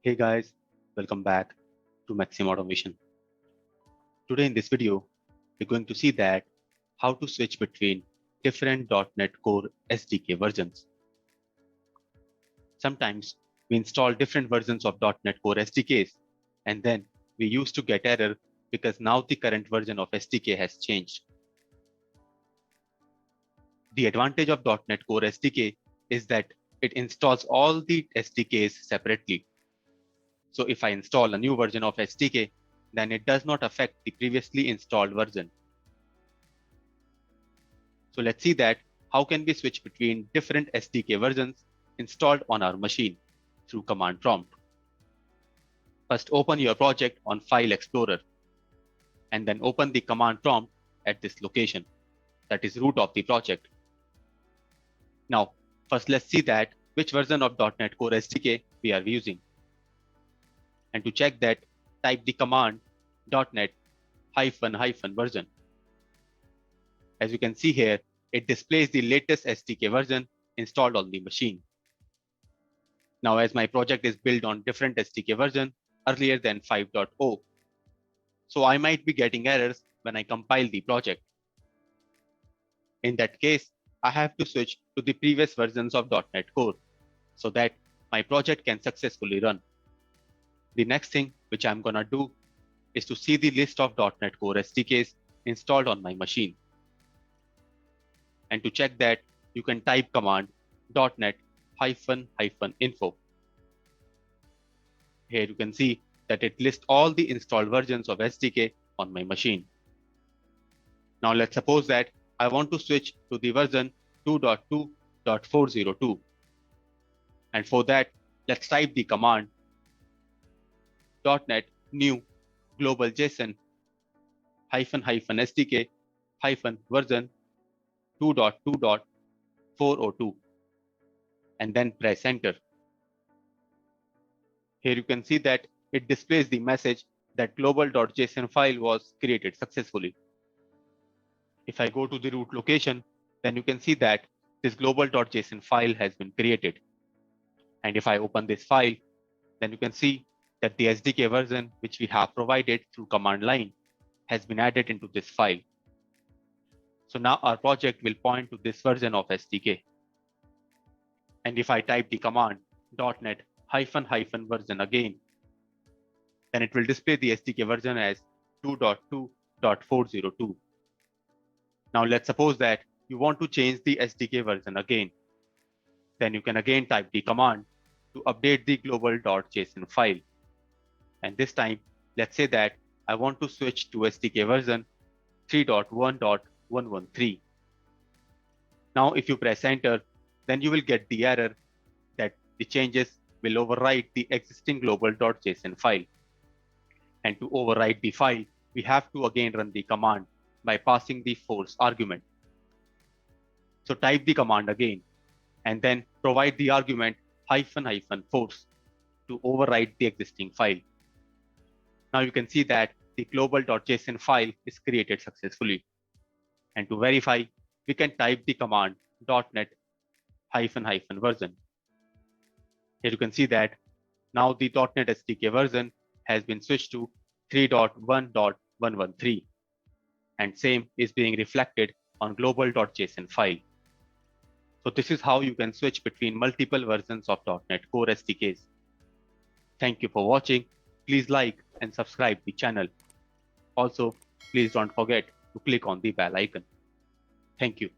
Hey guys, welcome back to Maxim Automation. Today in this video, we're going to see that how to switch between different .NET Core SDK versions. Sometimes we install different versions of .NET Core SDKs, and then we used to get error because now the current version of SDK has changed. The advantage of .NET Core SDK is that it installs all the SDKs separately. So if I install a new version of SDK, then it does not affect the previously installed version. So let's see that how can we switch between different SDK versions installed on our machine through command prompt. First, open your project on File Explorer and then open the command prompt at this location, that is root of the project. Now, first let's see that which version of .NET Core SDK we are using. And to check that, type the command .NET ---- version. As you can see here, it displays the latest SDK version installed on the machine. Now, as my project is built on different SDK version earlier than 5.0, so I might be getting errors when I compile the project. In that case, I have to switch to the previous versions of .NET Core so that my project can successfully run. The next thing which I'm gonna do is to see the list of .NET Core SDKs installed on my machine. And to check that, you can type command .NET --info. Here you can see that it lists all the installed versions of SDK on my machine. Now let's suppose that I want to switch to the version 2.2.402. And for that, let's type the command .NET new global JSON --SDK version 2.2.402 and then press enter. Here you can see that it displays the message that global.json file was created successfully. If I go to the root location, then you can see that this global.json file has been created. And if I open this file, then you can see that the SDK version which we have provided through command line has been added into this file. So now our project will point to this version of SDK. And if I type the command .NET --version again, then it will display the SDK version as 2.2.402. Now let's suppose that you want to change the SDK version again. Then you can again type the command to update the global.json file. And this time, let's say that I want to switch to SDK version 3.1.113. Now, if you press enter, then you will get the error that the changes will overwrite the existing global.json file. And to overwrite the file, we have to again run the command by passing the force argument. So type the command again, and then provide the argument --force to overwrite the existing file. Now you can see that the global.json file is created successfully. And to verify, we can type the command .NET --version. Here you can see that now the .NET SDK version has been switched to 3.1.113. And same is being reflected on global.json file. So this is how you can switch between multiple versions of .NET Core SDKs. Thank you for watching. Please like and subscribe the channel. Also, please don't forget to click on the bell icon. Thank you.